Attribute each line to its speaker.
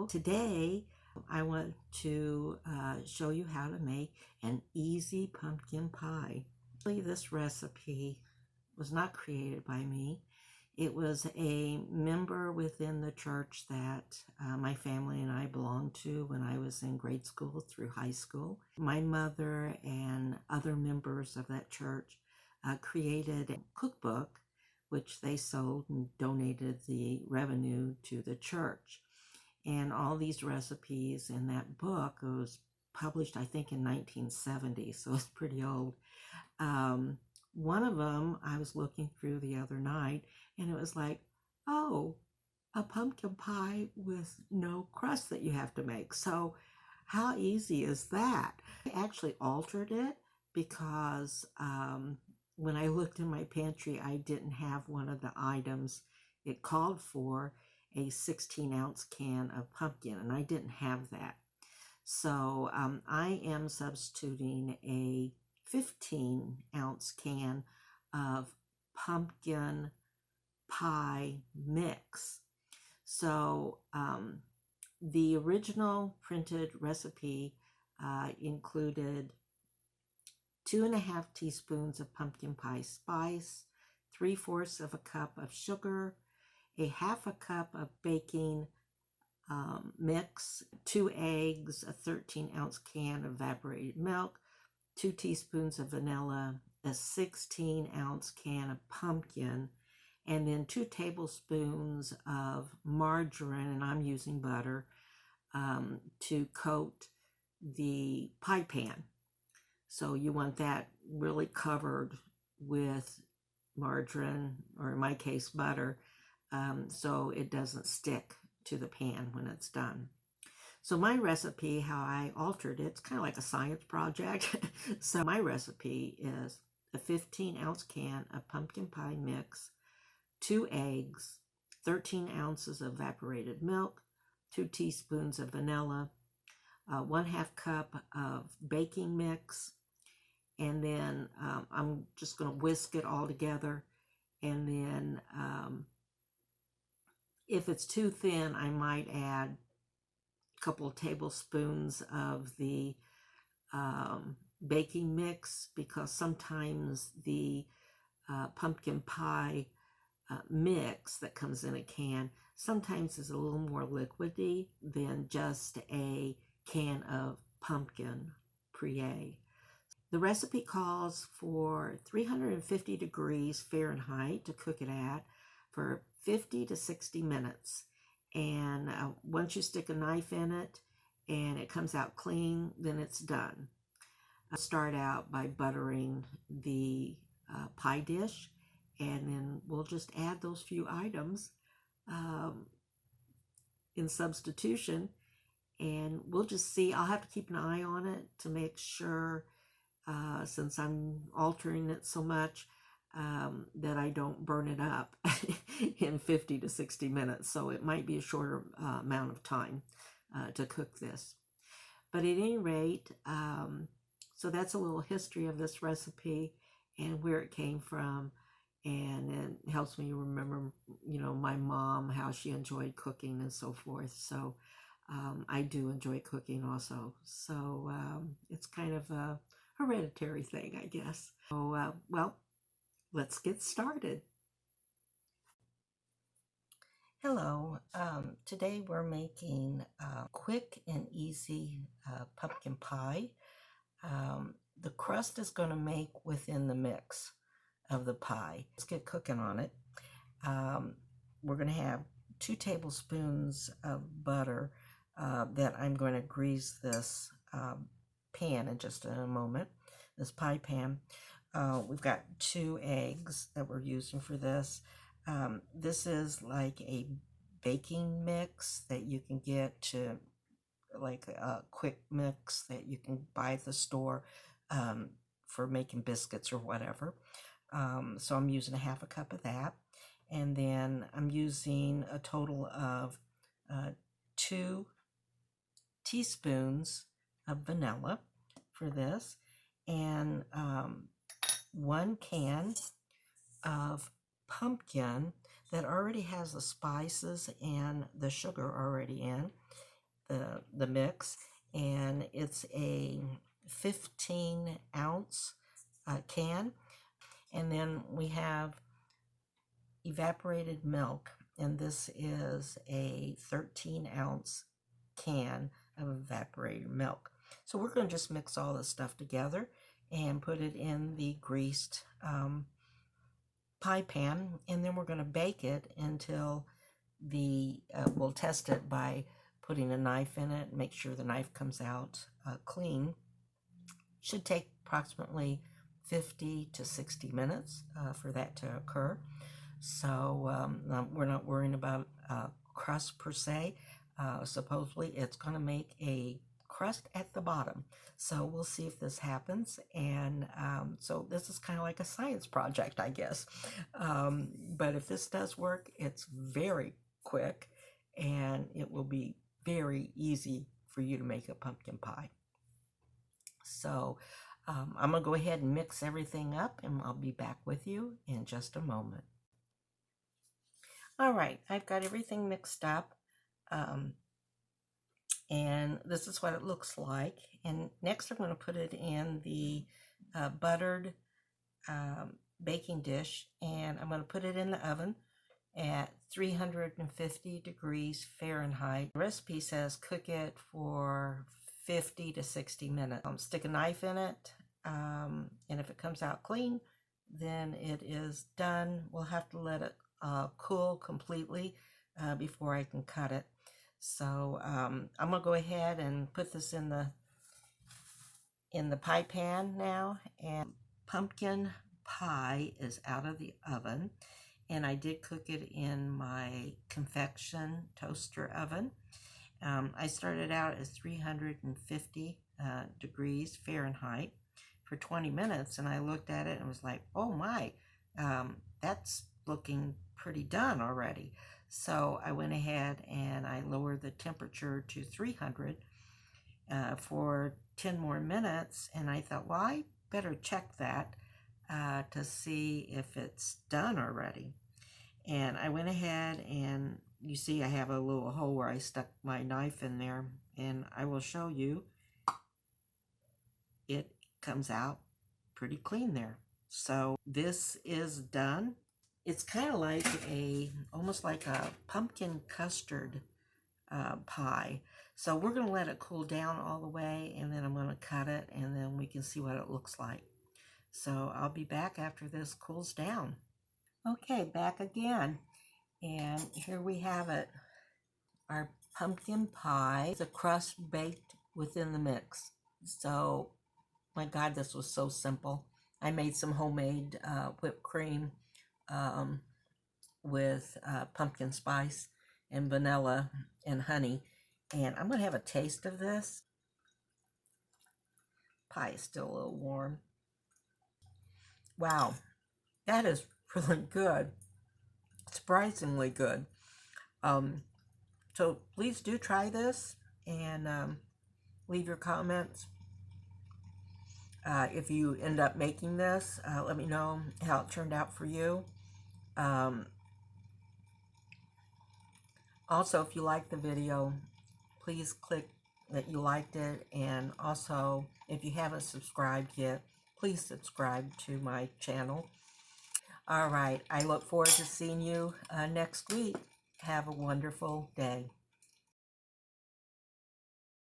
Speaker 1: Hello, today I want to show you how to make an easy pumpkin pie. Actually, this recipe was not created by me. It was a member within the church that my family and I belonged to when I was in grade school through high school. My mother and other members of that church created a cookbook which they sold and donated the revenue to the church. And all these recipes in that book, it was published, I think, in 1970, so it's pretty old. One of them I was looking through the other night, and it was like, oh, a pumpkin pie with no crust that you have to make. So how easy is that? I actually altered it because when I looked in my pantry, I didn't have one of the items it called for, a 16-ounce can of pumpkin, and I didn't have that. So I am substituting a 15-ounce can of pumpkin pie mix. So the original printed recipe included 2.5 teaspoons of pumpkin pie spice, 3/4 of a cup of sugar, a 1/2 cup of baking mix, 2 eggs, a 13-ounce can of evaporated milk, 2 teaspoons of vanilla, a 16-ounce can of pumpkin, and then 2 tablespoons of margarine, and I'm using butter, to coat the pie pan. So you want that really covered with margarine, or in my case, butter, so it doesn't stick to the pan when it's done. So my recipe, how I altered it, it's kind of like a science project. So my recipe is a 15-ounce can of pumpkin pie mix, 2 eggs, 13 ounces of evaporated milk, 2 teaspoons of vanilla, 1/2 cup of baking mix, and then I'm just going to whisk it all together. And then if it's too thin, I might add a couple of tablespoons of the baking mix, because sometimes the pumpkin pie mix that comes in a can sometimes is a little more liquidy than just a can of pumpkin puree. The recipe calls for 350 degrees Fahrenheit to cook it at for 50 to 60 minutes. And once you stick a knife in it and it comes out clean, then it's done. I'll start out by buttering the pie dish, and then we'll just add those few items in substitution, and we'll just see. I'll have to keep an eye on it to make sure, since I'm altering it so much, that I don't burn it up in 50 to 60 minutes. So it might be a shorter amount of time to cook this. But at any rate, so that's a little history of this recipe and where it came from. And it helps me remember, my mom, how she enjoyed cooking and so forth. So I do enjoy cooking also. So it's kind of a hereditary thing, I guess. So, well, let's get started. Hello, today we're making quick and easy pumpkin pie. The crust is going to make within the mix of the pie. Let's get cooking on it. We're going to have 2 tablespoons of butter that I'm going to grease this pan in just a moment, this pie pan. We've got 2 eggs that we're using for this. This is like a baking mix that you can get to, like a quick mix that you can buy at the store for making biscuits or whatever. So I'm using a 1/2 cup of that. And then I'm using a total of 2 teaspoons of vanilla for this, and 1 can of pumpkin that already has the spices and the sugar already in. the mix, and it's a 15-ounce can. And then we have evaporated milk, and this is a 13-ounce can of evaporated milk. So we're going to just mix all this stuff together and put it in the greased pie pan, and then we're going to bake it until we'll test it by putting a knife in it, make sure the knife comes out clean. Should take approximately 50 to 60 minutes for that to occur. So we're not worrying about crust per se. Supposedly it's going to make a crust at the bottom. So we'll see if this happens. And so this is kind of like a science project, I guess. But if this does work, it's very quick and it will be very easy for you to make a pumpkin pie. So I'm going to go ahead and mix everything up, and I'll be back with you in just a moment. All right, I've got everything mixed up, and this is what it looks like. And next I'm going to put it in the buttered baking dish, and I'm going to put it in the oven at 350 degrees Fahrenheit. The recipe says cook it for 50 to 60 minutes. Stick a knife in it, and if it comes out clean, then it is done. We'll have to let it cool completely before I can cut it. So I'm gonna go ahead and put this in the pie pan now. And pumpkin pie is out of the oven, and I did cook it in my convection toaster oven. I started out at 350 degrees Fahrenheit for 20 minutes, and I looked at it and was like, oh my, that's looking pretty done already. So I went ahead and I lowered the temperature to 300 for 10 more minutes, and I thought, well, I better check that to see if it's done already. And I went ahead, and you see I have a little hole where I stuck my knife in there, and I will show you it comes out pretty clean there. So this is done. It's kind of like almost like a pumpkin custard pie. So we're going to let it cool down all the way, and then I'm going to cut it, and then we can see what it looks like. So I'll be back after this cools down. Okay, back again. And here we have it, our pumpkin pie, the crust baked within the mix. So, my God, this was so simple. I made some homemade whipped cream with pumpkin spice and vanilla and honey. And I'm going to have a taste of this. Pie is still a little warm. Wow, that is really good. Surprisingly good. So please do try this and leave your comments. If you end up making this, let me know how it turned out for you. Also, if you liked the video, please click that you liked it, and also if you haven't subscribed yet, please subscribe to my channel. All right, I look forward to seeing you next week. Have a wonderful day.